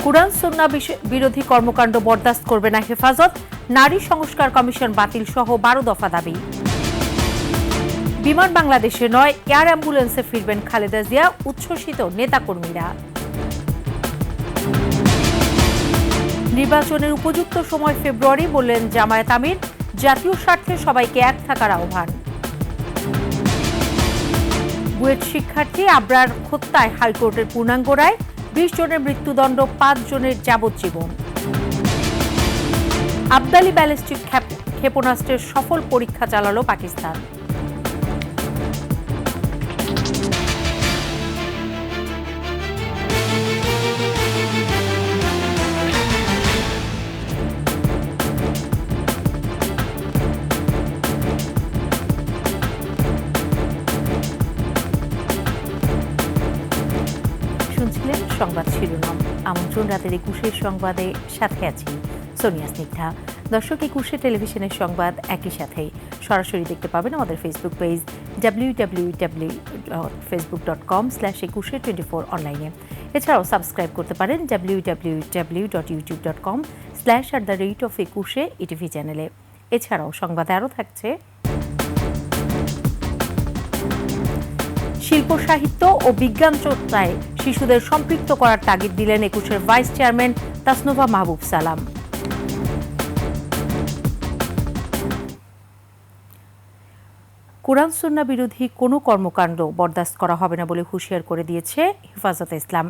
কুরআন সুন্নাহ বিরোধী কর্মকাণ্ড বরদাস্ত করবে না হেফাজত, নারী সংস্কার কমিশন বাতিল সহ 12 দফা দাবি। বিমান বাংলাদেশে নয়, এয়ার অ্যাম্বুলেন্সে ফিরবেন খালেদা জিয়া, উচ্ছ্বসিত নেতাকর্মীরা। নির্বাচনের উপযুক্ত সময় ফেব্রুয়ারি বললেন জামায়াত আমির, জাতীয় স্বার্থে সবাইকে এক থাকার আহ্বান। বুয়েট শিক্ষার্থী আবরার হত্যায় হাইকোর্টের পূর্ণাঙ্গ রায়, 20 জনের মৃত্যুদণ্ড, 5 জনের যাবজ্জীবন। আবদালি ব্যালিস্টিক ক্ষেপণাস্ত্রের সফল পরীক্ষা চালালো পাকিস্তান। শুনছিলেন সংবাদ শিরোনাম। আমন্ত্রণ রাতের 21 সংবাদে, সাথে আছি সোনিয়া স্নিগ্ধা। দর্শক, 21 টেলিভিশনের সংবাদ একই সাথে সরাসরি দেখতে পাবেন আমাদের ফেসবুক পেজ www.facebook.com/2124 অনলাইনে। এছাড়াও সাবস্ক্রাইব করতে পারেন www.youtube.com/@21 ইটিভি চ্যানেলে। এছাড়াও সংবাদে আরও থাকছে শিল্প সাহিত্য ও বিজ্ঞান চর্চায় শিশুদের সম্পৃক্ত করার তাগিদ দিলেন 21 ভাইস চেয়ারম্যান তাসনুভা মাহবুব সালাম। কুরআন সুন্নাহ বিরোধী কোনো কর্মকাণ্ড বরদাস্ত করা হবে না বলে হুঁশিয়ার করে দিয়েছে হেফাজতে ইসলাম।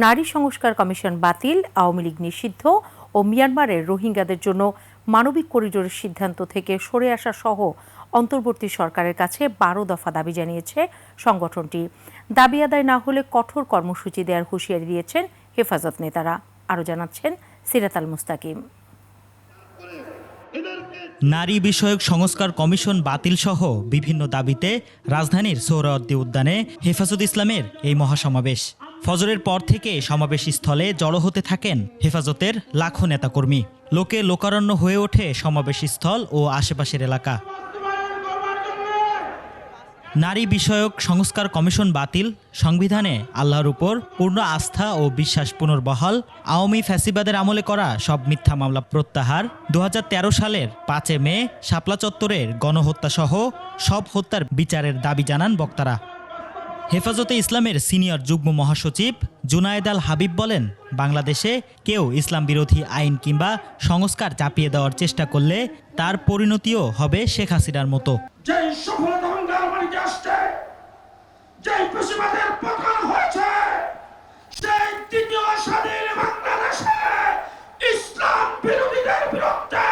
নারী সংস্কার কমিশন বাতিল, আওয়ামী লীগ নিষিদ্ধ ও মিয়ানমারের রোহিঙ্গাদের জন্য মানবিক করিডোরের সিদ্ধান্ত থেকে সরে আসা সহ অন্তর্বর্তী সরকারের কাছে 12 দফা দাবি জানিয়েছে সংগঠনটি। দাবি আদায় না হলে কঠোর কর্মসূচি দেওয়ার হুঁশিয়ারি দিয়েছেন হেফাজত নেতারা। আরও জানাচ্ছেন সিরাত আল মুস্তাকিম। নারী বিষয়ক সংস্কার কমিশন বাতিল সহ বিভিন্ন দাবিতে রাজধানীর সোহরাওয়ার্দী উদ্যানে হেফাজত ইসলামের এই মহাসমাবেশ। ফজরের পর থেকে সমাবেশ স্থলে জড়ো হতে থাকেন হেফাজতের লাখো নেতাকর্মী। লোকে লোকারণ্য হয়ে ওঠে সমাবেশ স্থল ও আশেপাশের এলাকা। নারী বিষয়ক সংস্কার কমিশন বাতিল, সংবিধানে আল্লাহর উপর পূর্ণ আস্থা ও বিশ্বাস পুনর্বহাল, আওয়ামী ফ্যাসিবাদের আমলে করা সব মিথ্যা মামলা প্রত্যাহার, 2013 সালের 5 মে শাপলা চত্বরের গণহত্যাসহ সব হত্যার বিচারের দাবি জানান বক্তারা। হেফাজতে ইসলামের সিনিয়র যুগ্ম মহাসচিব জুনায়েদ আল হাবিব বলেন, বাংলাদেশে কেউ ইসলাম বিরোধী আইন কিংবা সংস্কার চাপিয়ে দেওয়ার চেষ্টা করলে তার পরিণতিও হবে শেখ হাসিনার মতো। ইসলাম বিরোধীদের বিরুদ্ধে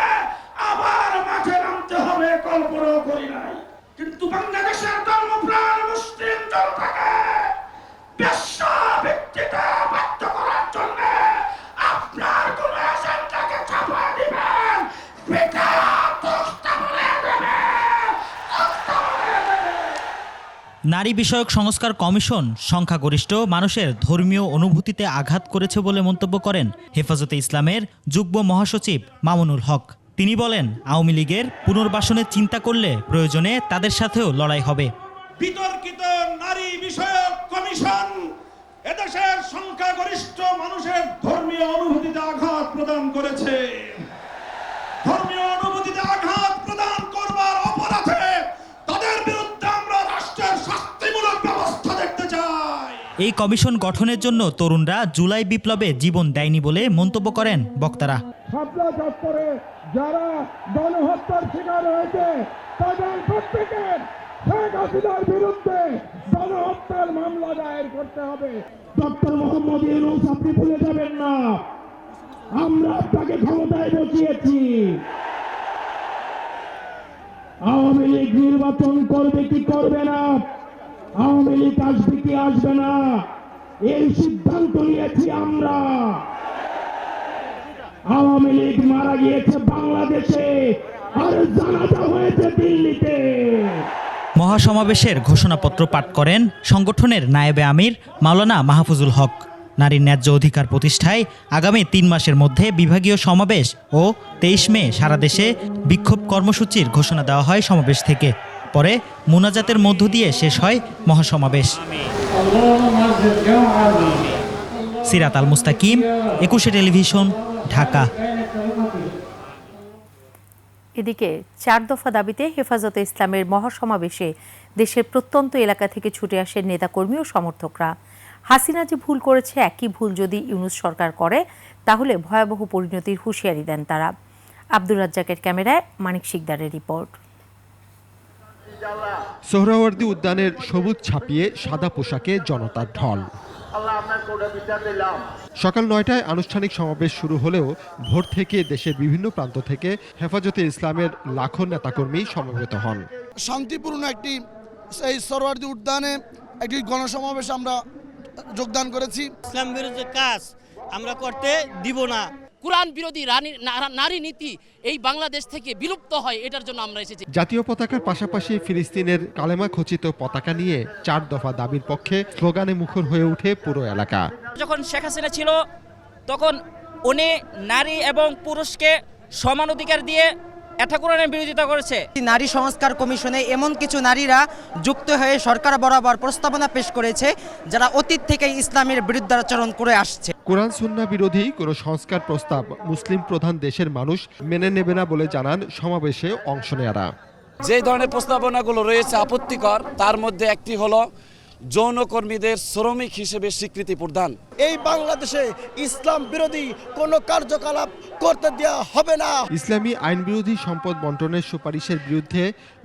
আবার মাঠে নামতে হবে কল্পনাও করি নাই। কিন্তু বাংলাদেশের ধর্মপ্রাণ মুসলিম জনতাকে বেশ্যাভিত্তিতে বাধ্য করার জন্য আপনার কোন এজেন্ডাকে চাপা দিবেন, নারী বিষয়ক সংস্কার কমিশন সংখ্যাগরিষ্ঠ মানুষের ধর্মীয় অনুভূতিতে আঘাত করেছে বলে মন্তব্য করেন হেফাজতে ইসলামের যুগ্ম মহাসচিব মামুনুল হক। তিনি বলেন, আওয়ামী লীগের পুনর্বাসনের চিন্তা করলে প্রয়োজনে তাদের সাথেও লড়াই হবে। বিতর্কিত নারী বিষয়ক কমিশন এদেশের সংখ্যাগরিষ্ঠ মানুষের ধর্মীয় অনুভূতিতে আঘাত প্রদান করেছে। ধর্মীয় অনুভূতিতে আঘাত প্রদান করবার অপরাধে তাদের বিরুদ্ধে আমরা রাষ্ট্রের শাস্তিমূলক ব্যবস্থা দেখতে চাই। এই কমিশন গঠনের জন্য তরুণরা জুলাই বিপ্লবে জীবন দেয়নি বলে মন্তব্য করেন বক্তারা। শাপলা চত্বরে যারা গণহত্যার শিকার হয়েছে তাদের প্রত্যেকের শেখ হাসিনার বিরুদ্ধে গণহত্যার মামলা দায়ের করতে হবে। ডক্টর মোহাম্মদ ইউনূস, আপনি ভুলে যাবেন না, আমরা আপনাকে ক্ষমতায় বসিয়েছি। আওয়ামী লীগ নির্বাচন করবে কি করবে না, আওয়ামী লীগ আসবে কি আসবে না, এই সিদ্ধান্ত নিয়েছি আমরা। আওয়ামী লীগ মারা গিয়েছে বাংলাদেশে, আর জানাজা হয়েছে দিল্লিতে। মহাসমাবেশের ঘোষণাপত্র পাঠ করেন সংগঠনের নায়েবে আমির মাওলানা মাহফুজুল হক। নারীর ন্যায্য অধিকার প্রতিষ্ঠায় আগামী 3 মাসের মধ্যে বিভাগীয় সমাবেশ ও 23 মে সারা দেশে বিক্ষোভ কর্মসূচির ঘোষণা দেওয়া হয় সমাবেশ থেকে। পরে মুনাজাতের মধ্য দিয়ে শেষ হয় মহাসমাবেশ। সিরাত আল মুস্তাকিম, 21 টেলিভিশন, ঢাকা। এদিকে 4 দফা দাবিতে হেফাজতে ইসলামের মহাসমাবেশে দেশের প্রত্যন্ত এলাকা থেকে ছুটে আসেন নেতাকর্মী ও সমর্থকরা। হাসিনা যে ভুল করেছে, একই ভুল যদি ইউনূস সরকার করে তাহলে ভয়াবহ পরিণতির হুঁশিয়ারি দেন তারা। আব্দুর রাজ্জাকের ক্যামেরায় মানিক শিকদারের রিপোর্ট। সোহরাওয়ার্দী উদ্যানের সবুজ ছাপিয়ে সাদা পোশাকে জনতার ঢল। সকাল 9টায় আনুষ্ঠানিক সমাবেশ শুরু হলেও ভোর থেকে দেশের বিভিন্ন প্রান্ত থেকে হেফাজতে ইসলামের লাখো নেতাকর্মী সমবেত হন। শান্তিপূর্ণ একটি এই সোহরাওয়ার্দী উদ্যানে একটি গণসমাবেশ আমরা যোগদান করেছি। ইসলাম বিরোধী কাজ আমরা করতে দিব না। কুরআন বিরোধী নারী নীতি এই বাংলাদেশ থেকে বিলুপ্ত হয়, এটার জন্য আমরা এসেছি। জাতীয় পতাকার পাশাপাশি ফিলিস্তিনের কালেমা খচিত পতাকা নিয়ে 4 দফা দাবির পক্ষে স্লোগানে মুখর হয়ে ওঠে পুরো এলাকা। যখন শেখ হাসিনা ছিল তখন উনি নারী এবং পুরুষকে সমান অধিকার দিয়ে এটা কোরআনের বিরোধিতা করেছে। নারী সংস্কার কমিশনে এমন কিছু নারীরা যুক্ত হয়ে সরকার বরাবর প্রস্তাবনা পেশ করেছে যারা অতীত থেকে ইসলামের বিরুদ্ধাচরণ করে আসছে। কোরআন সুন্নাহ বিরোধী কোনো সংস্কার প্রস্তাব মুসলিম প্রধান দেশের মানুষ মেনে নেবে না বলে জানান সমাবেশে অংশ নেয়ারা। যে ধরনের প্রস্তাবনাগুলো রয়েছে আপত্তিকর, তার মধ্যে একটি হলো যৌনকর্মীদের শ্রমিক হিসেবে স্বীকৃতি প্রদান। এই বাংলাদেশে ইসলাম বিরোধী কোনো কার্যকলাপ করতে দেওয়া হবে না। ইসলামী আইন বিরোধী সম্পদ বন্টনের সুপারিশের বিরুদ্ধে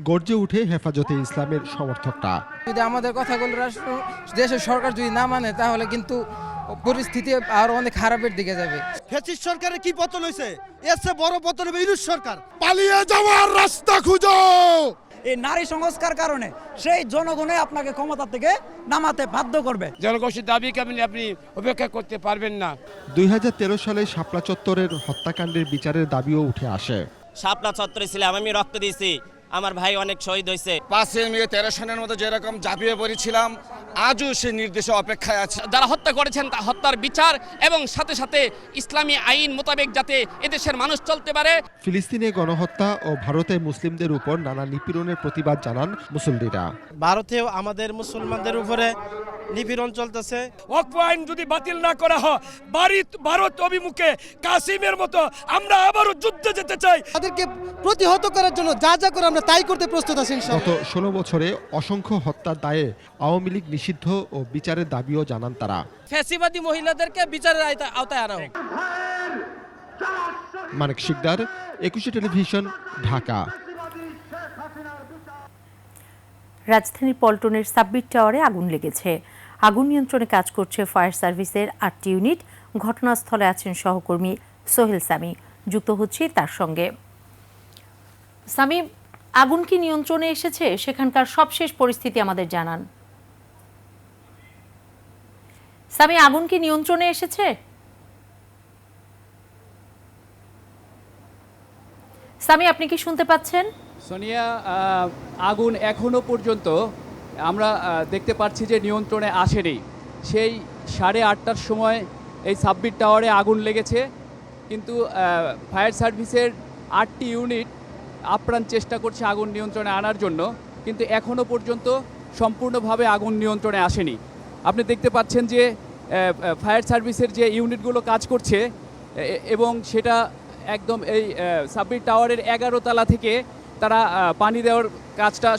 গর্জে উঠে হেফাজতে ইসলামের সমর্থকরা। যদি আমাদের কথাগুলো দেশের সরকার যদি না মানে তাহলে কিন্তু পরিস্থিতি আরো অনেক খারাপের দিকে যাবে। ফ্যাসিস্ট সরকারের কি পতন হয়েছে, এর চেয়ে বড় পতন হবে ইউনূস সরকার। পালিয়ে যাওয়ার রাস্তা খুঁজো। এই নারী সংস্কার কারণে সেই জনগণে আপনাকে ক্ষমতা থেকে নামাতে বাধ্য করবে। জনগোষ্ঠীর দাবিকে আপনি উপেক্ষা করতে পারবেন না। 2013 সালে শাপলা চত্বরের হত্যাকাণ্ডের বিচারের দাবিও উঠে আসে। শাপলা চত্বরে ছিলাম, আমি রক্ত দিয়েছি, আমার ভাই অনেক শহীদ হয়েছে। 5 মে 13 সনের মতো যেরকম ঝাঁপিয়ে পড়েছিলাম, আজও সে নির্দেশে অপেক্ষায় আছে। যারা হত্যা করেছেন তা হত্যার বিচার এবং সাথে সাথে ইসলামী আইন মোতাবেক যাতে এদেশের মানুষ চলতে পারে। ফিলিস্তিনে গণহত্যা ও ভারতে মুসলিমদের উপর নানা নিপীড়নের প্রতিবাদ জানান মুসল্লিরা। ভারতেও আমাদের মুসলমানদের উপরে নিপীড়ন চলতেছে। ওয়াকফ আইন যদি বাতিল না করা হয়, ভারত অভিমুখে কাসিমের মতো আমরা আবারও যুদ্ধে যেতে চাই। তাদেরকে প্রতিহত করার জন্য যা যা করে আমরা তাই করতে প্রস্তুত আছি। গত 16 বছরে অসংখ্য হত্যার দায়ে আওয়ামী লীগ নিষিদ্ধ ও বিচারের দাবিও জানান তারা। ফ্যাসিবাদী মহিলাদেরকে বিচারের আওতায় আনা হোক। মানিক শিকদার, 21 টেলিভিশন, ঢাকা। রাজধানীর পল্টনের সাব্বির টাওয়ারে আগুন লেগেছে। আগুন নিয়ন্ত্রণে কাজ করছে ফায়ার সার্ভিসের 8টি ইউনিট। ঘটনাস্থলে আছেন সহকর্মী সোহেল সামি, যুক্ত হচ্ছি তার সঙ্গে। সামি, আগুন কি নিয়ন্ত্রণে এসেছে? সেখানকার সবশেষ পরিস্থিতি আমাদের জানান। সামি, আগুন কি নিয়ন্ত্রণে এসেছে? সামি, আপনি কি শুনতে পাচ্ছেন? সোনিয়া, আগুন এখনো পর্যন্ত আমরা দেখতে পাচ্ছি যে নিয়ন্ত্রণে আসেনি। সেই 8:30টার সময় এই সাব্বির টাওয়ারে আগুন লেগেছে, কিন্তু ফায়ার সার্ভিসের 8টি ইউনিট আপ্রাণ চেষ্টা করছে আগুন নিয়ন্ত্রণে আনার জন্য, কিন্তু এখনো পর্যন্ত সম্পূর্ণভাবে আগুন নিয়ন্ত্রণে আসেনি। আপনি দেখতে পাচ্ছেন যে ফায়ার সার্ভিসের যে ইউনিটগুলো কাজ করছে এবং সেটা একদম এই সাব্বির টাওয়ারের 11 তলা থেকে তারা পানি দেওয়ার কাজটা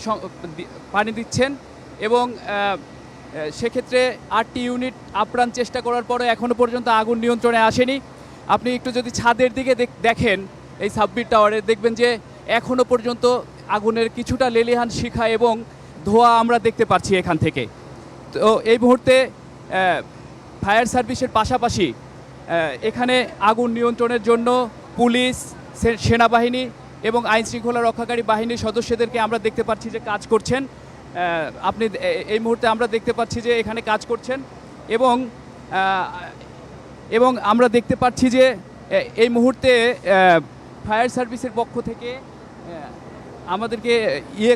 পানি দিচ্ছেন এবং সেক্ষেত্রে 8টি ইউনিট আপ্রাণ চেষ্টা করার পরে এখনও পর্যন্ত আগুন নিয়ন্ত্রণে আসেনি। আপনি একটু যদি ছাদের দিকে দেখেন এই সাব্বির টাওয়ারে, দেখবেন যে এখনও পর্যন্ত আগুনের কিছুটা লেলিহান শিখা এবং ধোঁয়া আমরা দেখতে পাচ্ছি এখান থেকে। তো এই মুহূর্তে ফায়ার সার্ভিসের পাশাপাশি এখানে আগুন নিয়ন্ত্রণের জন্য পুলিশ, সেনাবাহিনী এবং আইন শৃঙ্খলা রক্ষাকারী বাহিনীর সদস্যদেরকে আমরা দেখতে পাচ্ছি যে কাজ করছেন। আপনি এই মুহূর্তে আমরা দেখতে পাচ্ছি যে এখানে কাজ করছেন এবং আমরা দেখতে পাচ্ছি যে এই মুহূর্তে ফায়ার সার্ভিসের পক্ষ থেকে আমাদেরকে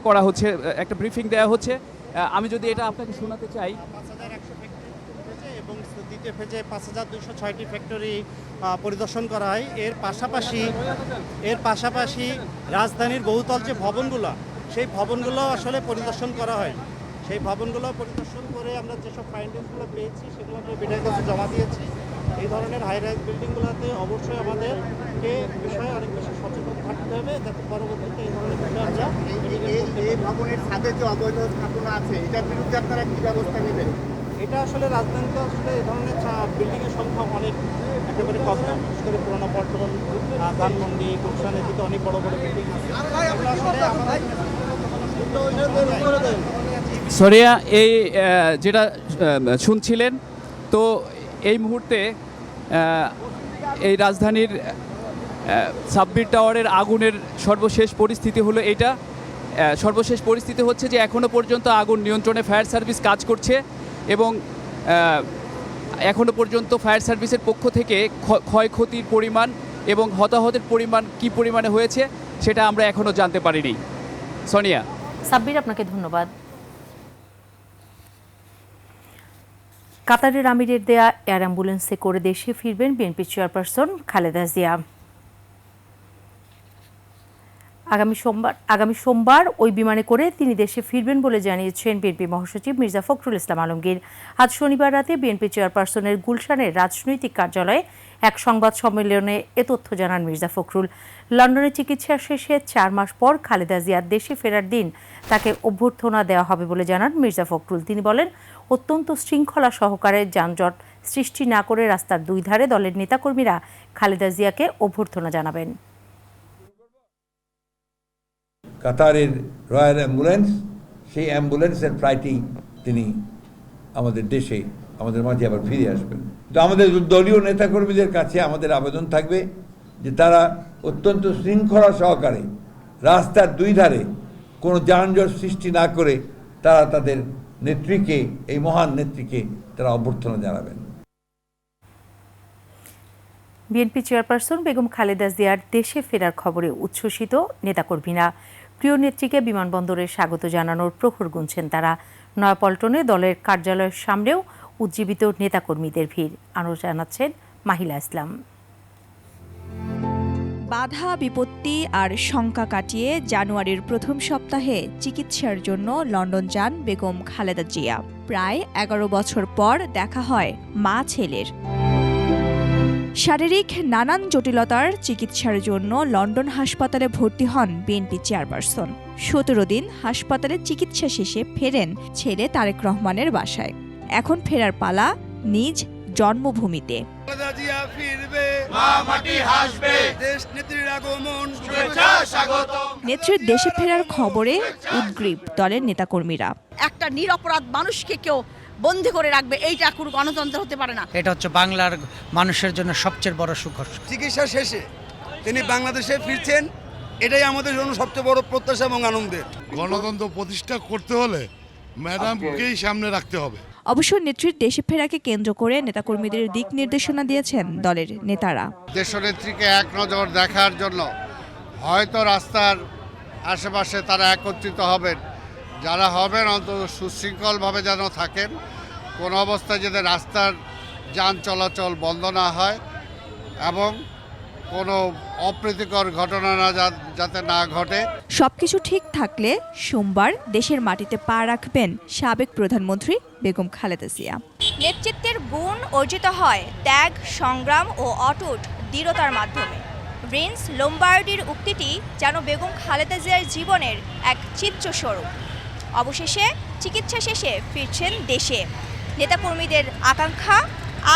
করা হচ্ছে, একটা ব্রিফিং দেওয়া হচ্ছে। আমি যদি এটা আপনাকে শোনাতে চাই, 5100 ফ্যাক্টরি এবং দ্বিতীয় ফেজে 5206টি ফ্যাক্টরি পরিদর্শন করা হয়। এর পাশাপাশি রাজধানীর বহুতল যে ভবনগুলো, সেই ভবনগুলো আসলে পরিদর্শন করা হয়। সেই ভবনগুলো পরিদর্শন করে আমরা যেসব ফাইন্ডিংসগুলো পেয়েছি সেগুলো আমরা বিধায়কের কাছে জমা দিয়েছি। এই ধরনের হাই রাইজ বিল্ডিংগুলোতে অবশ্যই আমাদেরকে বিষয়ে অনেক বেশি সচেতন থাকতে হবে, যাতে পরবর্তীতে এই ধরনের বিষয়ে আমরা এই ভবনের ছাদে যে অবৈধ স্থাপনা আছে এটার বিরুদ্ধে আপনারা কী ব্যবস্থা নেবেন? এটা আসলে রাজধানীতে আসলে এই ধরনের বিল্ডিংয়ের সংখ্যা অনেক একেবারে কম না, বিশেষ করে পুরোনো পল্টন, ধানমন্ডি, গুলশানের দিকে অনেক বড় বড় বিল্ডিং আছে। এগুলো আসলে আমাদের সরিয়া এই যেটা শুনছিলেন, তো এই মুহূর্তে এই রাজধানীর সাব্বির টাওয়ারের আগুনের সর্বশেষ পরিস্থিতি হলো এটা। সর্বশেষ পরিস্থিতি হচ্ছে যে এখনও পর্যন্ত আগুন নিয়ন্ত্রণে ফায়ার সার্ভিস কাজ করছে এবং এখনও পর্যন্ত ফায়ার সার্ভিসের পক্ষ থেকে ক্ষয়ক্ষতির পরিমাণ এবং হতাহতের পরিমাণ কী পরিমাণে হয়েছে সেটা আমরা এখনও জানতে পারিনি। সোনিয়া। সাব্বির, আপনাকে ধন্যবাদ। কাতারের আমিরের দেয়া এয়ার অ্যাম্বুলেন্সে করে দেশে ফিরবেন বিএনপি চেয়ারপারসন খালেদা জিয়া। আগামী সোমবার ওই বিমানে করে তিনি দেশে ফিরবেন বলে জানিয়েছেন বিএনপি মহাসচিব মির্জা ফখরুল ইসলাম আলমগীর। আজ শনিবার রাতে বিএনপি চেয়ারপারসনের গুলশানের রাজনৈতিক কার্যালয়ে এক সংবাদ সম্মেলনে এ তথ্য জানান মির্জা ফখরুল। লন্ডনে চিকিৎসা শেষে 4 মাস পর খালেদা জিয়ার দেশে ফেরার দিন তাকে অভ্যর্থনা দেওয়া হবে বলে জানান মির্জা ফখরুল। তিনি বলেন, অত্যন্ত শৃঙ্খলা সহকারে যানজট সৃষ্টি না করে রাস্তার দুই ধারে দলের নেতাকর্মীরা খালেদা জিয়াকে অভ্যর্থনা জানাবেন। কাতারের রয়্যাল অ্যাম্বুলেন্স, সেই অ্যাম্বুলেন্সের ফ্লাইটেই তিনি আমাদের দেশে আমাদের মাঝে আবার ফিরে আসবেন। তো আমাদের দলীয় নেতাকর্মীদের কাছে আমাদের আবেদন থাকবে যে তারা অত্যন্ত শৃঙ্খলা সহকারে রাস্তার দুই ধারে কোনো যানজট সৃষ্টি না করে তারা তাদের নেত্রীকে, এই মহান নেত্রীকে তারা অভ্যর্থনা জানাবেন। বিএনপি চেয়ারপারসন বেগম খালেদা জিয়ার দেশে ফেরার খবরে উচ্ছ্বসিত নেতাকর্মীরা। প্রিয় নেত্রীকে বিমানবন্দরে স্বাগত জানানোর প্রহর গুনছেন তারা। নয়াপল্টনে দলের কার্যালয়ের সামনেও উজ্জীবিত নেতাকর্মীদের ভিড়। আরও জানাচ্ছেন মাহিলা ইসলাম। বাধা বিপত্তি আর শঙ্কা কাটিয়ে জানুয়ারির প্রথম সপ্তাহে চিকিৎসার জন্য লন্ডন যান বেগম খালেদা জিয়া। প্রায় 11 বছর পর দেখা হয় মা ছেলের। শারীরিক নানান জটিলতার চিকিৎসার জন্য লন্ডন হাসপাতালে ভর্তি হন বিএনপি চেয়ারপারসন। 17 দিন হাসপাতালে চিকিৎসা শেষে ফেরেন ছেলে তারেক রহমানের বাসায়। এখন ফেরার পালা নিজ জন্মভূমিতে। নেত্রীর দেশে ফেরার খবরে উদ্গ্রীব দলের নেতাকর্মীরা। একটা নিরপরাধ মানুষকে কেউ বন্দী করে রাখবে, এইটা কোনো গণতন্ত্র হতে পারে না। এটা হচ্ছে বাংলার মানুষের জন্য সবচেয়ে বড় সুখ। চিকিৎসা শেষে তিনি বাংলাদেশে ফিরছেন, এটাই আমাদের জন্য সবচেয়ে বড় প্রত্যাশা এবং আনন্দের। গণতন্ত্র প্রতিষ্ঠা করতে হলে ম্যাডামকেই সামনে রাখতে হবে। অবশ্য নেত্রীর দেশে ফেরাকে কেন্দ্র করে নেতাকর্মীদের দিক নির্দেশনা দিয়েছেন দলের নেতারা। দেশনেত্রীকে এক নজর দেখার জন্য হয়তো রাস্তার আশেপাশে তারা একত্রিত হবেন। যারা হবেন অন্তত সুশৃঙ্খলভাবে যেন থাকেন, কোনো অবস্থায় যাতে রাস্তার যান চলাচল বন্ধ না হয় এবং কোনো অপ্রীতিকর ঘটনা যাতে না ঘটে। সবকিছু ঠিক থাকলে সোমবার দেশের মাটিতে পা রাখবেন সাবেক প্রধানমন্ত্রী বেগম খালেদা জিয়া। নেতৃত্বের গুণ অর্জিত হয় ত্যাগ, সংগ্রাম ও অটুট দৃঢ়তার মাধ্যমে। প্রিন্স লোম্বার্ডির উক্তিটি যেন বেগম খালেদা জিয়ার জীবনের এক চিত্রস্বরূপ। অবশেষে চিকিৎসা শেষে ফিরছেন দেশে। নেতাকর্মীদের আকাঙ্ক্ষা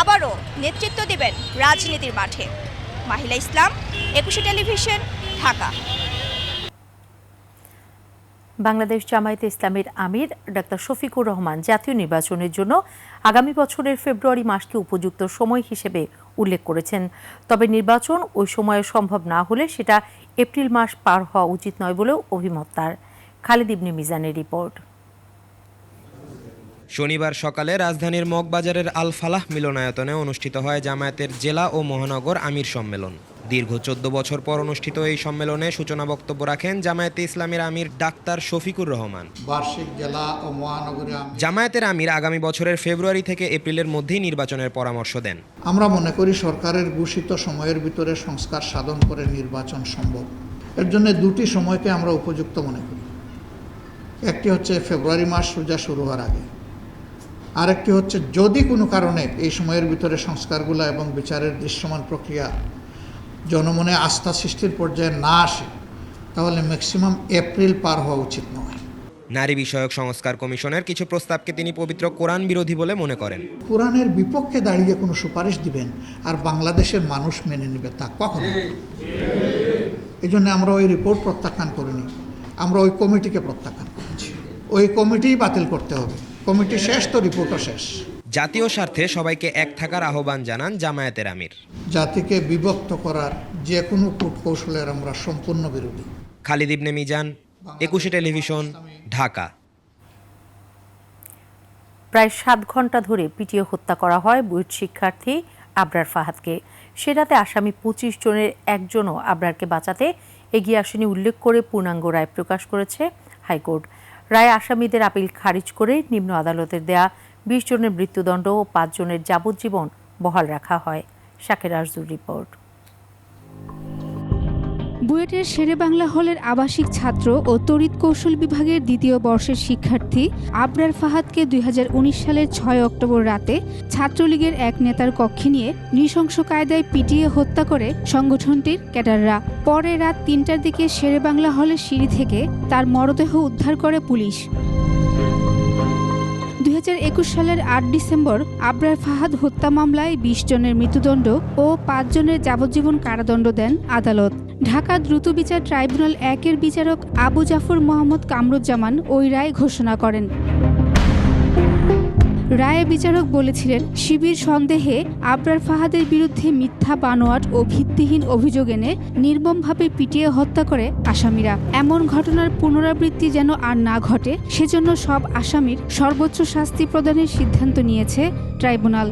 আবারও নেতৃত্ব দেবেন রাজনীতির মাঠে। মাহিলা ইসলাম, 21 টেলিভিশন, ঢাকা। বাংলাদেশ জামায়াতে ইসলামের আমির ডাক্তার শফিকুর রহমান জাতীয় নির্বাচনের জন্য আগামী বছরের ফেব্রুয়ারি মাসকে উপযুক্ত সময় হিসেবে উল্লেখ করেছেন। তবে নির্বাচন ওই সময়ে সম্ভব না হলে সেটা এপ্রিল মাস পার হওয়া উচিত নয় বলেও অভিমত তার। খালিদ ইবনে মিজানের রিপোর্ট। শনিবার সকালে রাজধানীর মগবাজারের আল ফালাহ মিলনায়তনে অনুষ্ঠিত হয় জামায়াতের জেলা ও মহানগর আমির সম্মেলন। দীর্ঘ 14 বছর পর অনুষ্ঠিত এই সম্মেলনে সূচনা বক্তব্য রাখেন জামায়াতে ইসলামের আমির ডাক্তার শফিকুর রহমান। বার্ষিক জেলা ও মহানগরী জামায়াতের আমির আগামী বছরের ফেব্রুয়ারি থেকে এপ্রিলের মধ্যেই নির্বাচনের পরামর্শ দেন। আমরা মনে করি সরকারের ঘোষিত সময়ের ভিতরে সংস্কার সাধন করে নির্বাচন সম্ভব। এর জন্য দুটি সময়কে আমরা উপযুক্ত মনে করি। একটি হচ্ছে ফেব্রুয়ারি মাস সোজা শুরু হওয়ার আগে, আরেকটি হচ্ছে যদি কোনো কারণে এই সময়ের ভিতরে সংস্কারগুলো এবং বিচারের দৃশ্যমান প্রক্রিয়া জনমনে আস্থা সৃষ্টির পর্যায়ে না আসে, তাহলে ম্যাক্সিমাম এপ্রিল পার হওয়া উচিত নয়। নারী বিষয়ক সংস্কার কমিশনের কিছু প্রস্তাবকে তিনি পবিত্র কোরআন বিরোধী বলে মনে করেন। কোরআনের বিপক্ষে দাঁড়িয়ে কোনো সুপারিশ দিবেন আর বাংলাদেশের মানুষ মেনে নেবে তা কখনো। এই জন্য আমরা ওই রিপোর্ট প্রত্যাখ্যান করিনি, আমরা ওই কমিটিকে প্রত্যাখ্যান করেছি। ওই কমিটিই বাতিল করতে হবে। কমিটি শেষ তো রিপোর্টও শেষ। জাতীয় স্বার্থে সবাইকে এক থাকার আহ্বান জানান জামায়াতের আমির। জাতিকে বিভক্ত করার যে কোনো কূটকৌশলের আমরা সম্পূর্ণ বিরোধী। খালিদ ইবনে মিজান, 21 টেলিভিশন, ঢাকা। প্রায় 7 ঘন্টা ধরে পিটিয়ে হত্যা করা হয় বুয়েট শিক্ষার্থী আবরার ফাহাদকে। সে রাতে আসামি 25 জনের একজনও আবরারকে বাঁচাতে এগিয়ে আসেনি উল্লেখ করে পূর্ণাঙ্গ রায় প্রকাশ করেছে হাইকোর্ট। রায় আসামিদের আপিল খারিজ করে নিম্ন আদালতের দেয়া 20 জনের মৃত্যুদণ্ড ও 5 জনের যাবজ্জীবন বহাল রাখা হয়। শাকের আরজুর রিপোর্ট। বুয়েটের শেরেবাংলা হলের আবাসিক ছাত্র ও তড়িৎ কৌশল বিভাগের 2য় বর্ষের শিক্ষার্থী আবরার ফাহাদকে 2019 সালের 6 অক্টোবর রাতে ছাত্রলীগের এক নেতার কক্ষে নিয়ে নৃশংস কায়দায় পিটিয়ে হত্যা করে সংগঠনটির ক্যাডাররা। পরে রাত 3টার দিকে শেরেবাংলা হলের সিঁড়ি থেকে তার মরদেহ উদ্ধার করে পুলিশ। 2021 সালের 8 ডিসেম্বর আবরার ফাহাদ হত্যা মামলায় 20 জনের মৃত্যুদণ্ড ও 5 জনের যাবজ্জীবন কারাদণ্ড দেন আদালত। ঢাকা দ্রুত বিচার ট্রাইব্যুনাল 1-এর বিচারক আবু জাফর মোহাম্মদ কামরুজ্জামান ওই রায় ঘোষণা করেন। রায়ে বিচারক বলেছিলেন, শিবির সন্দেহে আবরার ফাহাদের বিরুদ্ধে মিথ্যা বানোয়াট ও ভিত্তিহীন অভিযোগ এনে নির্মমভাবে পিটিয়ে হত্যা করে আসামিরা। এমন ঘটনার পুনরাবৃত্তি যেন আর না ঘটে, সেজন্য সব আসামির সর্বোচ্চ শাস্তি প্রদানের সিদ্ধান্ত নিয়েছে ট্রাইব্যুনাল।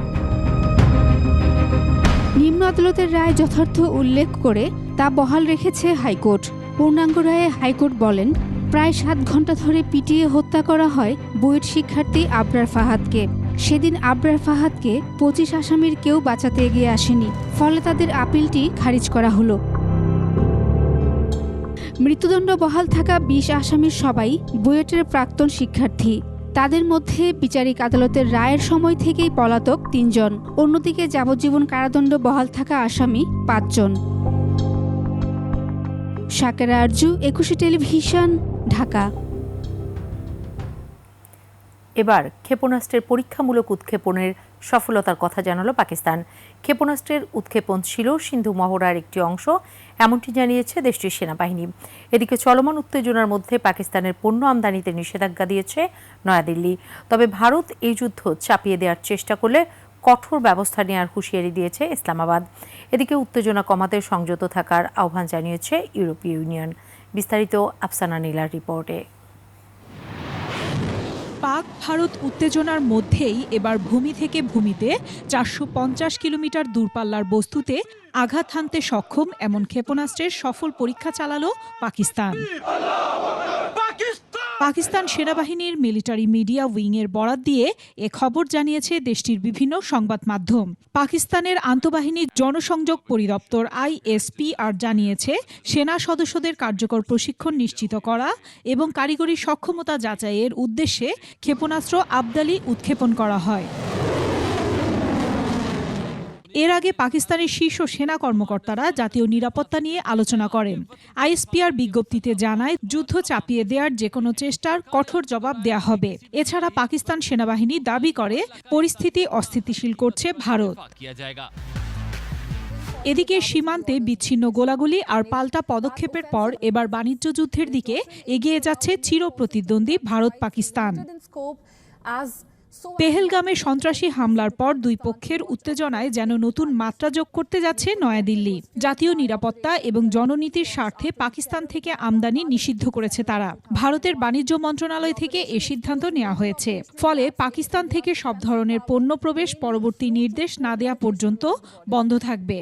নিম্ন আদালতের রায় যথার্থ উল্লেখ করে তা বহাল রেখেছে হাইকোর্ট। পূর্ণাঙ্গ রায়ে হাইকোর্ট বলেন, প্রায় 7 ঘন্টা ধরে পিটিয়ে হত্যা করা হয় বুয়েট শিক্ষার্থী আবরার ফাহাদকে। সেদিন আবরার ফাহাদকে 25 আসামির কেউ বাঁচাতে এগিয়ে আসেনি, ফলে তাদের আপিলটি খারিজ করা হলো। মৃত্যুদণ্ড বহাল থাকা 20 আসামির সবাই বুয়েটের প্রাক্তন শিক্ষার্থী। তাদের মধ্যে বিচারিক আদালতের রায়ের সময় থেকেই পলাতক 3 জন। অন্যদিকে যাবজ্জীবন কারাদণ্ড বহাল থাকা আসামি 5 জন। শাকের আরজু, 21 টেলিভিশন, ঢাকা। এবার ক্ষেপণাস্ত্রের পরীক্ষামূলক উৎক্ষেপণের সফলতার কথা জানালো পাকিস্তান। ক্ষেপণাস্ত্রের উৎক্ষেপণ ছিল সিন্ধু মহড়ার একটি অংশ, এমনটি জানিয়েছে দেশটির সেনাবাহিনী। এদিকে চলমান উত্তেজনার মধ্যে পাকিস্তানের পণ্য আমদানিতে নিষেধাজ্ঞা দিয়েছে নয়াদিল্লি। তবে ভারত এই যুদ্ধ চাপিয়ে দেওয়ার চেষ্টা করলে কঠোর ব্যবস্থা নেওয়ার হুঁশিয়ারি দিয়েছে ইসলামাবাদ। এদিকে উত্তেজনা কমাতে সংযত থাকার আহ্বান জানিয়েছে ইউরোপীয় ইউনিয়ন। বিস্তারিত আফসানা নীলার রিপোর্টে। পাক ভারত উত্তেজনার মধ্যেই এবার ভূমি থেকে ভূমিতে 450 কিলোমিটার দূরপাল্লার বস্তুতে আঘাত হানতে সক্ষম এমন ক্ষেপণাস্ত্রের সফল পরীক্ষা চালালো পাকিস্তান। পাকিস্তান সেনাবাহিনীর মিলিটারি মিডিয়া উইংয়ের বরাত দিয়ে এ খবর জানিয়েছে দেশটির বিভিন্ন সংবাদ মাধ্যম। পাকিস্তানের আন্তঃবাহিনী জনসংযোগ পরিদপ্তর ISPR জানিয়েছে, সেনা সদস্যদের কার্যকর প্রশিক্ষণ নিশ্চিত করা এবং কারিগরি সক্ষমতা যাচাইয়ের উদ্দেশ্যে ক্ষেপণাস্ত্র আবদালি উৎক্ষেপণ করা হয়। এর আগে পাকিস্তানের শীর্ষ সেনা কর্মকর্তারা জাতীয় নিরাপত্তা নিয়ে আলোচনা করেন। ISPR বিজ্ঞপ্তিতে জানায়, যুদ্ধ চাপিয়ে দেওয়ার যেকোনো চেষ্টার কঠোর জবাব দেয়া হবে। এছাড়া পাকিস্তান সেনাবাহিনী দাবি করে পরিস্থিতি অস্থিতিশীল করছে ভারত। এদিকে সীমান্তে বিচ্ছিন্ন গোলাগুলি আর পাল্টা পদক্ষেপের পর এবার বাণিজ্য যুদ্ধের দিকে এগিয়ে যাচ্ছে চিরপ্রতিদ্বন্দ্বী ভারত পাকিস্তান। পেহেলগামে সন্ত্রাসী হামলার পর দুই পক্ষের উত্তেজনায় যেন নতুন মাত্রা যোগ করতে যাচ্ছে নয়াদিল্লি। জাতীয় নিরাপত্তা এবং জননীতির স্বার্থে পাকিস্তান থেকে আমদানি নিষিদ্ধ করেছে তারা। ভারতের বাণিজ্য মন্ত্রণালয় থেকে এ সিদ্ধান্ত নেওয়া হয়েছে। ফলে পাকিস্তান থেকে সব ধরনের পণ্য প্রবেশ পরবর্তী নির্দেশ না দেয়া পর্যন্ত বন্ধ থাকবে।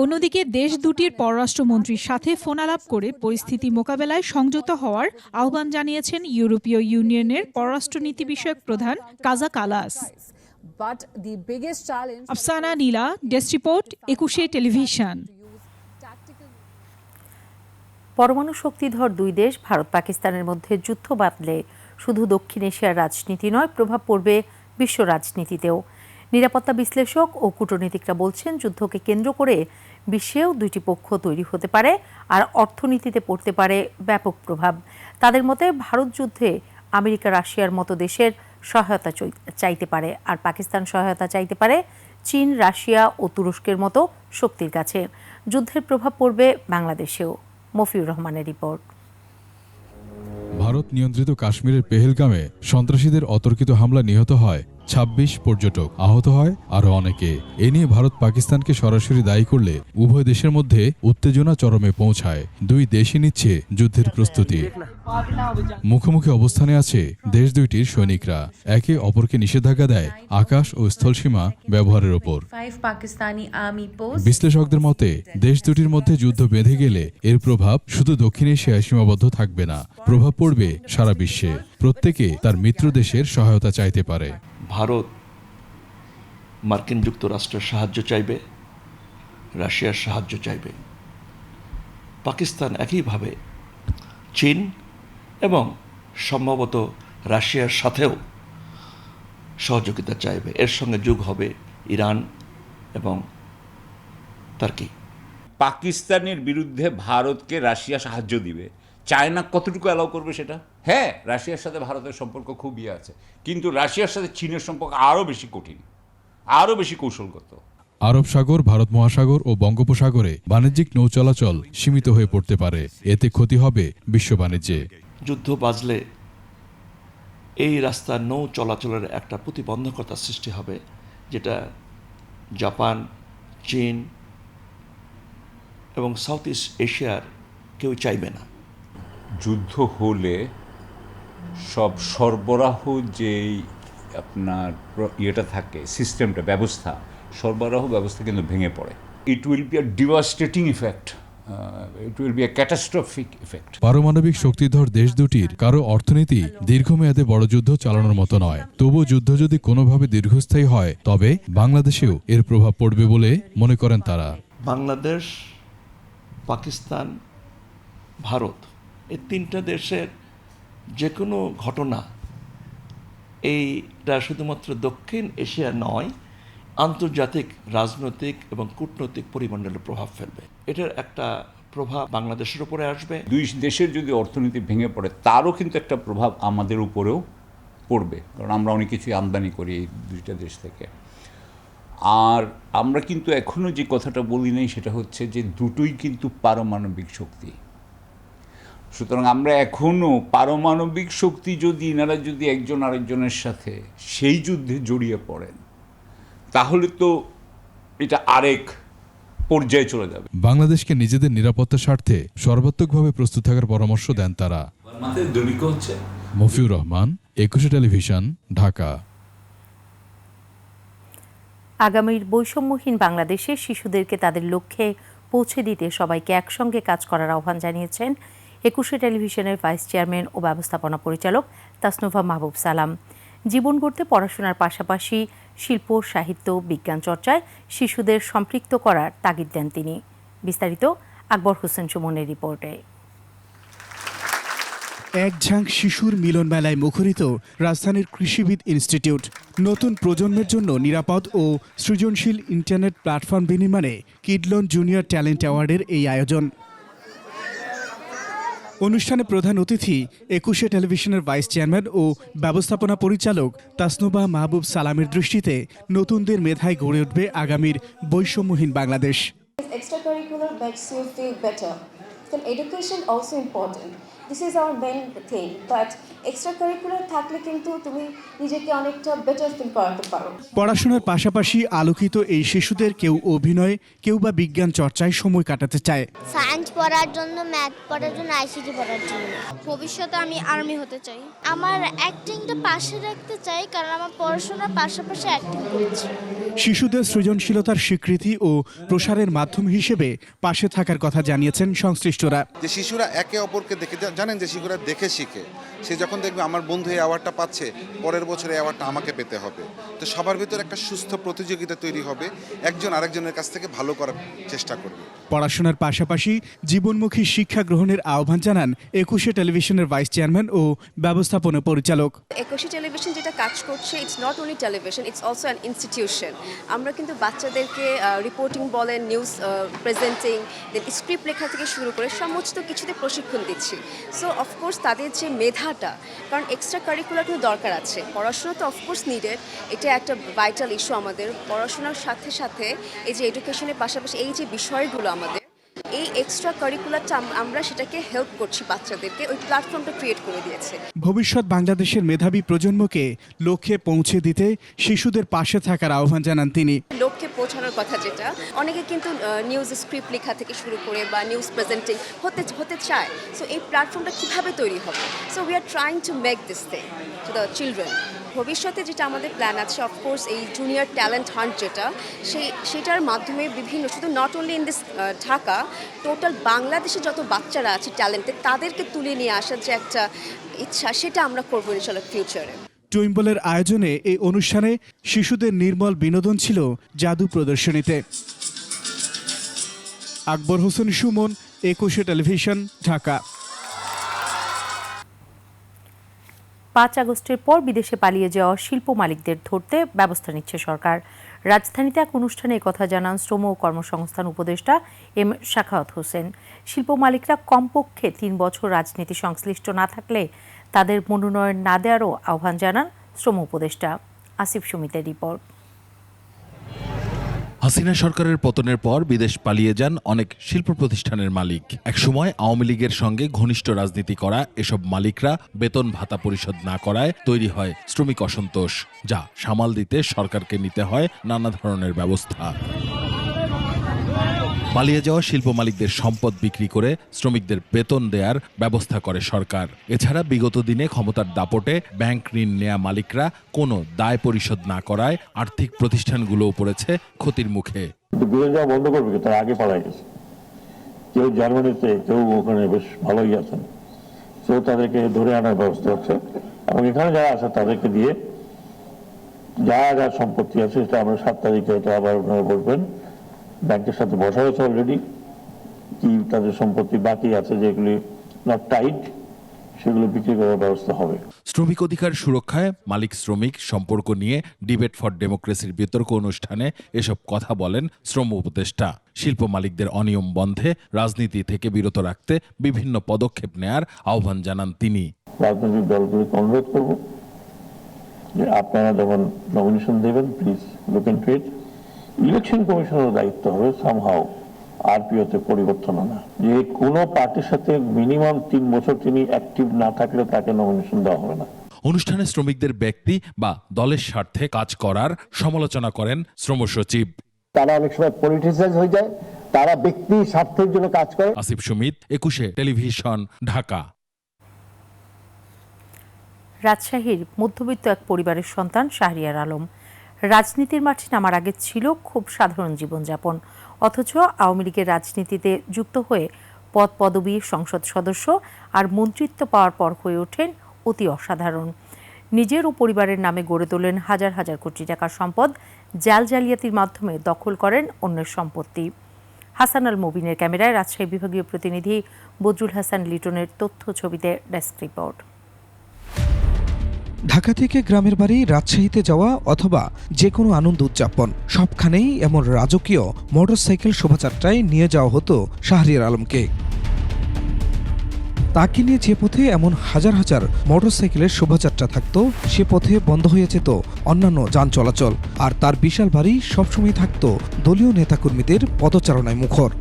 অন্যদিকে দেশ দুটির পররাষ্ট্রমন্ত্রীর সাথে ফোনালাপ করে পরিস্থিতি মোকাবেলায় সংযত হওয়ার আহ্বান জানিয়েছেন ইউরোপীয় ইউনিয়নের পররাষ্ট্রনীতি বিষয়ক প্রধান কাজা কালাস। আফসানা নীলা, ডেস্ক রিপোর্ট, 21 টেলিভিশন। পরমাণু শক্তিধর দুই দেশ ভারত পাকিস্তানের মধ্যে যুদ্ধ বাঁধলে শুধু দক্ষিণ এশিয়ার রাজনীতি নয়, প্রভাব পড়বে বিশ্ব রাজনীতিতেও। নিরাপত্তা বিশ্লেষক ও কূটনীতিকরা বলছেন, যুদ্ধকে কেন্দ্র করে বিশ্বেও দুইটি পক্ষ তৈরি হতে পারে, আর অর্থনীতিতে পড়তে পারে ব্যাপক প্রভাব। তাদের মতে ভারত যুদ্ধে আমেরিকা, রাশিয়ার মতো দেশের সহায়তা চাইতে পারে, আর পাকিস্তান সহায়তা চাইতে পারে চীন, রাশিয়া ও তুরস্কের মতো শক্তির কাছে। যুদ্ধের প্রভাব পড়বে বাংলাদেশেও। মফিউর রহমানের রিপোর্ট। ভারত নিয়ন্ত্রিত কাশ্মীরের পেহেলগামে সন্ত্রাসীদের অতর্কিত হামলা নিহত হয় ২৬ পর্যটক, আহত হয় আরও অনেকে। এ নিয়ে ভারত পাকিস্তানকে সরাসরি দায়ী করলে উভয় দেশের মধ্যে উত্তেজনা চরমে পৌঁছায়। দুই দেশই নিচ্ছে যুদ্ধের প্রস্তুতি। মুখোমুখি অবস্থানে আছে দেশ দুইটির সৈনিকরা। একে অপরকে নিষেধাজ্ঞা দেয় আকাশ ও স্থলসীমা ব্যবহারের ওপর। বিশ্লেষকদের মতে দেশ দুটির মধ্যে যুদ্ধ বেঁধে গেলে এর প্রভাব শুধু দক্ষিণ এশিয়ায় সীমাবদ্ধ থাকবে না, প্রভাব পড়বে সারা বিশ্বে। প্রত্যেকে তার মিত্র দেশের সহায়তা চাইতে পারে। ভারত মার্কিন যুক্তরাষ্ট্রের সাহায্য চাইবে, রাশিয়ার সাহায্য চাইবে। পাকিস্তান একইভাবে চীন এবং সম্ভবত রাশিয়ার সাথেও সহযোগিতা চাইবে। এর সঙ্গে যোগ হবে ইরান এবং তুর্কি। পাকিস্তানের বিরুদ্ধে ভারতকে রাশিয়া সাহায্য দিবে, চায়না কতটুকু অ্যালাউ করবে সেটা? হ্যাঁ, রাশিয়ার সাথে ভারতের সম্পর্ক খুবই আছে, কিন্তু রাশিয়ার সাথে চীনের সম্পর্ক আরও বেশি কঠিন, আরও বেশি কৌশলগত। আরব সাগর, ভারত মহাসাগর ও বঙ্গোপসাগরে বাণিজ্যিক নৌ চলাচল সীমিত হয়ে পড়তে পারে। এতে ক্ষতি হবে বিশ্ব বাণিজ্যে। যুদ্ধ বাজলে এই রাস্তার নৌ চলাচলের একটা প্রতিবন্ধকতা সৃষ্টি হবে, যেটা জাপান, চীন এবং সাউথ ইস্ট এশিয়ার কেউ চাইবে না। যুদ্ধ হলে সব সরবরাহ যেই আপনার ইয়েটা থাকে, সিস্টেমটা, ব্যবস্থা, সরবরাহ ব্যবস্থা কিন্তু ভেঙে পড়ে। It will be a devastating effect, it will be a catastrophic effect. পারমাণবিক শক্তিধর দেশ দুটির কারো অর্থনীতি দীর্ঘমেয়াদে বড় যুদ্ধ চালানোর মতো নয়। তবু যুদ্ধ যদি কোনোভাবে দীর্ঘস্থায়ী হয়, তবে বাংলাদেশেও এর প্রভাব পড়বে বলে মনে করেন তারা। বাংলাদেশ, পাকিস্তান, ভারত, এই তিনটা দেশের যে কোনো ঘটনা এইটা শুধুমাত্র দক্ষিণ এশিয়া নয়, আন্তর্জাতিক রাজনৈতিক এবং কূটনৈতিক পরিমণ্ডলে প্রভাব ফেলবে। এটার একটা প্রভাব বাংলাদেশের উপরে আসবে। দুই দেশের যদি অর্থনীতি ভেঙে পড়ে, তারও কিন্তু একটা প্রভাব আমাদের উপরেও পড়বে, কারণ আমরা অনেক কিছুই আমদানি করি এই দুইটা দেশ থেকে। আর আমরা কিন্তু এখনও যে কথাটা বলি নাই, সেটা হচ্ছে যে দুটোই কিন্তু পারমাণবিক শক্তি। সুতরাং আমরা এখনও পারমাণবিক শক্তি যদি এনারা যদি একজন আরেকজনের সাথে সেই যুদ্ধে জড়িয়ে পড়েন, তাহলে তো এটা আরেক পর্যায়ে চলে যাবে। বাংলাদেশকে নিজেদের নিরাপত্তার স্বার্থে সর্বাত্মকভাবে প্রস্তুত থাকার পরামর্শ দেন তারা। মফিউর রহমান, একুশে টেলিভিশন, ঢাকা। আগামীর বৈষম্যহীন বাংলাদেশে শিশুদেরকে তাদের লক্ষ্যে পৌঁছে দিতে সবাইকে একসঙ্গে কাজ করার আহ্বান জানিয়েছেন একুশে টেলিভিশনের ভাইস চেয়ারম্যান ও ব্যবস্থাপনা পরিচালক তাসনুভা মাহবুব সালাম। জীবন গড়তে পড়াশোনার পাশাপাশি শিল্প, সাহিত্য, বিজ্ঞান চর্চায় শিশুদের সম্পৃক্ত করার তাগিদ দেন তিনি। বিস্তারিত আকবর হোসেন সুমনের রিপোর্টে। এক ঝাঁক শিশুর মিলন মেলায় মুখরিত রাজধানীর কৃষিবিদ ইনস্টিটিউট। নতুন প্রজন্মের জন্য নিরাপদ ও সৃজনশীল ইন্টারনেট প্ল্যাটফর্ম বিনির্মাণে কিডলন জুনিয়র ট্যালেন্ট অ্যাওয়ার্ডের এই আয়োজন। অনুষ্ঠানে প্রধান অতিথি একুশে টেলিভিশনের ভাইস চেয়ারম্যান ও ব্যবস্থাপনা পরিচালক তাসনুভা মাহবুব সালামের দৃষ্টিতে নতুনদের মেধায় গড়ে উঠবে আগামীর বৈষম্যহীন Bangladesh. This is our main thing, but extracurricular থাকলে কিন্তু তুমি নিজেকে অনেকটা বেটার ফিল করাতে পারো। পড়াশোনার পাশাপাশি আলোকিত এই শিশুদের কেউ অভিনয়, কেউ বা বিজ্ঞান চর্চায় সময় কাটাতে চায়। সায়েন্স পড়ার জন্য, ম্যাথ পড়ার জন্য, আইসিটি পড়ার জন্য। ভবিষ্যতে আমি আর্মি হতে চাই। আমার অ্যাক্টিংটা পাশে রাখতে চাই, কারণ আমার পড়াশোনার পাশাপাশি অ্যাক্টিং করছি। শিশুদের সৃজনশীলতার স্বীকৃতি ও প্রসারের মাধ্যম হিসেবে পাশে থাকার কথা জানিয়েছেন সংশ্লিষ্টরা। যে শিশুরা একে অপরকে দেখে জানেন যে শিশুরা দেখে শিখে। সে যখন দেখবে আমার বন্ধু এই অ্যাওয়ার্ডটা পাচ্ছে, পরের বছর এই অ্যাওয়ার্ডটা আমাকে পেতে হবে। তো সবার ভিতরে একটা সুস্থ প্রতিযোগিতা তৈরি হবে, একজন আরেকজনের কাছ থেকে ভালো করার চেষ্টা করবে। পড়াশোনার পাশাপাশি জীবনমুখী শিক্ষা গ্রহণের আহ্বান জানান 21শে টেলিভিশনের ভাইস চেয়ারম্যান ও ব্যবস্থাপনা পরিচালক। 21শে টেলিভিশন যেটা কাজ করছে, it's not only television, it's also an institution. আমরা কিন্তু বাচ্চাদেরকে রিপোর্টিং বলেন, নিউজ প্রেজেন্টিং, দেন স্ক্রিপ্ট লেখা থেকে শুরু করে সমস্ত কিছুতে প্রশিক্ষণ দিচ্ছি। সো অফকোর্স তাদের যে মেধাটা, কারণ এক্সট্রা কারিকুলার কিন্তু দরকার আছে, পড়াশোনা তো অফকোর্স নিডেড, এটা একটা ভাইটাল ইস্যু আমাদের। পড়াশোনার সাথে সাথে এই যে এডুকেশনের পাশাপাশি এই যে বিষয়গুলো আমাদের, এই এক্সট্রা কারিকুলারটা আমরা সেটাকে হেল্প করছি বাচ্চাদেরকে, ওই প্ল্যাটফর্মটা ক্রিয়েট করে দিয়েছে। ভবিষ্যৎ বাংলাদেশের মেধাবী প্রজন্মকে লক্ষ্যে পৌঁছে দিতে শিশুদের পাশে থাকার আহ্বান জানান তিনি। লক্ষ্যে পৌঁছানোর কথা যেটা, অনেকে কিন্তু নিউজ স্ক্রিপ্ট লেখা থেকে শুরু করে বা নিউজ প্রেজেন্টিং হতে চায়। সো এই প্ল্যাটফর্মটা কীভাবে তৈরি হবে? So we are trying to make this thing to the children. ভবিষ্যতে যেটা আমাদের প্ল্যান আছে, অফকোর্স এই জুনিয়র ট্যালেন্ট হান্ট যেটা, সেটার মাধ্যমে বিভিন্ন, শুধু not only in this Dhaka, total বাংলাদেশে যত বাচ্চারা আছে ট্যালেন্টেড, তাদেরকে তুলে নিয়ে আসার যে একটা ইচ্ছা, সেটা আমরা করবো ইনশাআল্লাহ ফিউচারে। টুইম্বলের আয়োজনে এই অনুষ্ঠানে শিশুদের নির্মল বিনোদন ছিল জাদু প্রদর্শনীতে। আকবর হোসেন সুমন, 21শে টেলিভিশন, ঢাকা। 5 আগস্টের পর বিদেশে পালিয়ে যাওয়া শিল্প মালিকদের ধরতে ব্যবস্থা নিচ্ছে সরকার। রাজধানীতে এক অনুষ্ঠানে একথা জানান শ্রম ও কর্মসংস্থান উপদেষ্টা এম শাখাওয়াত হোসেন। শিল্প মালিকরা কমপক্ষে 3 বছর রাজনীতি সংশ্লিষ্ট না থাকলে তাদের মনোনয়ন না দেওয়ারও আহ্বান জানান শ্রম উপদেষ্টা। আসিফ সুমিতের রিপোর্ট। হাসিনা সরকারের পতনের পর বিদেশ পালিয়ে যান অনেক শিল্প প্রতিষ্ঠানের মালিক। একসময় আওয়ামী লীগের সঙ্গে ঘনিষ্ঠ রাজনীতি করা এসব মালিকরা বেতন ভাতা পরিশোধ না করায় তৈরি হয় শ্রমিক অসন্তোষ, যা সামাল দিতে সরকারকে নিতে হয় নানা ধরনের ব্যবস্থা। পালিয়ে যাওয়া শিল্প মালিকদের সম্পদ বিক্রি করে শ্রমিকদের বেতন দেওয়ার ব্যবস্থা করে সরকার। এছাড়া বিগত দিনে ক্ষমতার দাপটে ব্যাংক ঋণ নেয়া মালিকরা কোনো দায় পরিশোধ না করায় আর্থিক প্রতিষ্ঠানগুলোও পড়েছে ক্ষতির মুখে। বিদেশ যাওয়া বন্ধ করবে, তারা আগে পালাই গেছে। কেউ জার্মানিতে, কেউ ওখানে বেশ ভালোই আছেন, কেউ তাদেরকে ধরে আনার ব্যবস্থা হচ্ছে, এবং এখানে যারা আছে তাদেরকে দিয়ে যা যা সম্পত্তি আছে সেটা আমরা 7 তারিখে হয়তো আবার আপনারা বলবেন, ব্যাংকের সাথে বসা হয়েছে অলরেডি, কি তাদের সম্পত্তি বাকি আছে যেগুলি নট টাইট, সেগুলো বিক্রি করার ব্যবস্থা হবে। শ্রমিক অধিকার সুরক্ষায় মালিক শ্রমিক সম্পর্ক নিয়ে ডিবেট ফর ডেমোক্রেসির বিতর্ক অনুষ্ঠানে এসব কথা বলেন শ্রম উপদেষ্টা। শিল্প মালিকদের অনিয়ম বন্ধে রাজনীতি থেকে বিরত রাখতে বিভিন্ন পদক্ষেপ নেয়ার আহ্বান জানান তিনি। রাজনৈতিক দলগুলিকে অনুরোধ করব যে আপনারা যখন নমিনেশন দেবেন, please look into it. Election কমিশনের দায়িত্ব হবে সামহাও আরপিওতে পরিবর্তন আনা, যে কোনো পার্টির সাথে মিনিমাম 3 বছর তিনি অ্যাক্টিভ না থাকলে তাকে নমিনেশন দেওয়া হবে না। অনুষ্ঠানে শ্রমিকদের ব্যক্তি বা দলের স্বার্থে কাজ করার সমালোচনা করেন শ্রম সচিব। তারা অনেক সময় পলিটিসাইজ হয়ে যায়, তারা ব্যক্তি স্বার্থের জন্য কাজ করে। আসিফ সুমিত, 21শে টেলিভিশন, ঢাকা। রাজশাহীর মধ্যবিত্ত এক পরিবারের সন্তান শাহরিয়ার আলম। রাজনীতির মাঠে নামার আগে ছিল খুব সাধারণ জীবনযাপন, অথচ আওয়ামী লীগের রাজনীতিতে যুক্ত হয়ে পদ পদবী, সংসদ সদস্য আর মন্ত্রিত্ব পাওয়ার পর হয়ে ওঠেন অতি অসাধারণ। নিজের ও পরিবারের নামে গড়ে তোলেন হাজার হাজার কোটি টাকার সম্পদ, জালিয়াতির মাধ্যমে দখল করেন অন্যের সম্পত্তি। হাসান আল মুবিনের ক্যামেরায় রাজশাহী বিভাগীয় প্রতিনিধি বদরুল হাসান লিটনের তথ্য ছবিতে ডেস্ক রিপোর্ট। ঢাকা থেকে গ্রামের বাড়ি রাজশাহীতে যাওয়া অথবা যে কোনো আনন্দ উদযাপন, সবখানেই এমন রাজকীয় মোটরসাইকেল শোভাযাত্রায় নিয়ে যাওয়া হতো শাহরিয়ার আলমকে। তাকে নিয়ে যে পথে এমন হাজার হাজার মোটরসাইকেলের শোভাযাত্রা থাকত, সে পথে বন্ধ হয়ে যেত অন্যান্য যান চলাচল, আর তার বিশাল বাড়ি সবসময় থাকত দলীয় নেতাকর্মীদের পদচারণায় মুখর।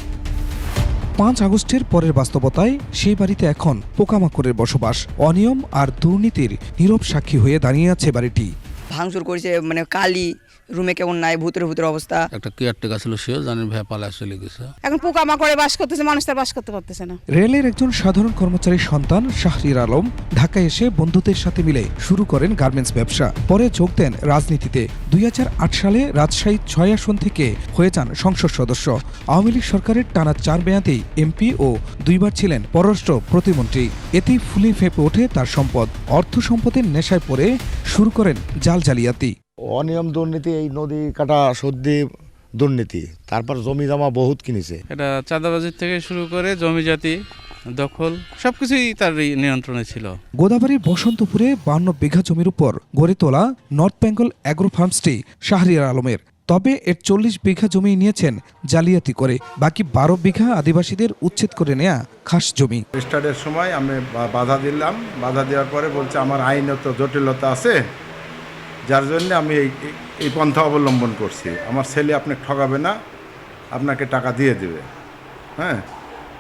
5 আগস্টের পরের বাস্তবতায় সেই বাড়িতে এখন পোকামাকড়ের বসবাস। অনিয়ম আর দুর্নীতির নীরব সাক্ষী হয়ে দাঁড়িয়ে আছে বাড়িটি। ভাঙচুর করেছে, মানে কালি রুমে কেমন নাই, ভূতের অবস্থা। একটা কেয়ারটেকার ছিল, সেও জানেন ভাই পালায় চলে গেছে। এখন পোকামাকড়ে বাস করতেছে, মানুষ তার বাস করতে পারতেছে না। রেলের একজন সাধারণ কর্মচারীর সন্তান শাহরিয়ার আলম ঢাকায় এসে বন্ধুদের সাথে মিলে শুরু করেন গার্মেন্টস ব্যবসা। পরে যোগ দেন রাজনীতিতে। 2008 সালে রাজশাহী 6 আসন থেকে হয়ে যান সংসদ সদস্য। আওয়ামী লীগ সরকারের টানা 4 মেয়াদেই এমপি ও 2 বার ছিলেন পররাষ্ট্র প্রতিমন্ত্রী। এতেই ফুলে ফেঁপে ওঠে তার সম্পদ। অর্থ সম্পদের নেশায় পড়ে শুরু করেন জাল জালিয়াতি। অনিয়ম দুর্নীতি, এই নদী কাটা সর্দি দুর্নীতি, তারপর জমি জমা বহুত কিনেছে। এটা চাঁদাবাজির থেকে শুরু করে জমি জাতি দখল সবকিছুই তার নিয়ন্ত্রণে ছিল। গোদাবাড়ির বসন্তপুরে 52 বিঘা জমির উপর গড়ে তোলা নর্থ বেঙ্গল অ্যাগ্রো ফার্মসটি শাহরিয়ার আলমের। তবে এর 40 বিঘা জমি নিয়েছেন জালিয়াতি করে। বাকি 12 বিঘা আদিবাসীদের উচ্ছেদ করে নেয়া খাস জমি। স্টার্টের সময় আমি বাধা দিলাম, বাধা দেওয়ার পরে বলছে আমার আইনত জটিলতা আছে, যার জন্য আমি এই পন্থা অবলম্বন করছি। আমার ছেলে আপনাকে ঠকাবে না, আপনাকে টাকা দিয়ে দেবে। হ্যাঁ,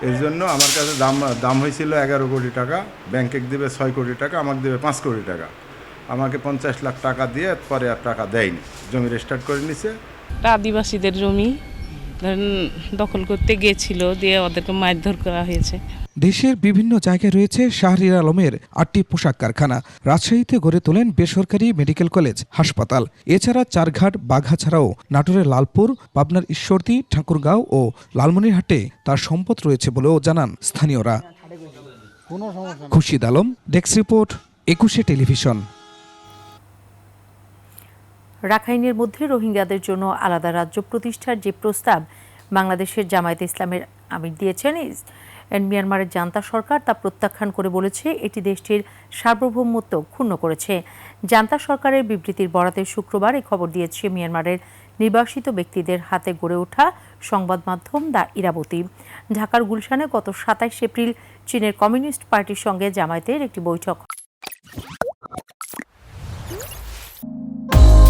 এর জন্য আমার কাছে দাম হয়েছিল 11 কোটি টাকা, ব্যাংকে দেবে 6 কোটি টাকা, আমাকে দেবে 5 কোটি টাকা। আমাকে 50 লাখ টাকা দিয়ে পরে আর টাকা দেয়নি, জমি রেজিস্টার্ড করে নিছে। আদিবাসীদের জমি দখল করতে গিয়েছিল, দিয়ে ওদেরকে মারধর করা হয়েছে। দেশের বিভিন্ন জায়গায় রয়েছে শাহরিয়ার আলমের 8টি পোশাক কারখানা। রাজশাহীতে গড়ে তোলেন বেসরকারি মেডিকেল কলেজ, হাসপাতাল। এছাড়া চারঘাট, বাঘা ছাড়াও নাটোরের লালপুর, পাবনার ঈশ্বরদী, ঠাকুরগাঁও ও লালমনিরহাটে তার সম্পদ রয়েছে বলেও জানান স্থানীয়রা। Khurshid Alam, desk report, 21 television. রাখাইনের মধ্যে রোহিঙ্গাদের জন্য আলাদা রাজ্য প্রতিষ্ঠার যে প্রস্তাব বাংলাদেশের জামায়াতে ইসলামের আমির দিয়েছেন, মিয়ানমারের জান্তা সরকার তা প্রত্যাখ্যান করে বলেছে এটি দেশটির সার্বভৌমত্ব ক্ষুণ্ণ করেছে। জান্তা সরকারের বিবৃতির বরাতে শুক্রবার এই খবর দিয়েছে মিয়ানমারের নির্বাসিত ব্যক্তিদের হাতে গড়ে ওঠা সংবাদ মাধ্যম দ্য ইরাবতী। ঢাকার গুলশানে গত 27 এপ্রিল চীনের কমিউনিস্ট পার্টির সঙ্গে জামায়াতের একটি বৈঠক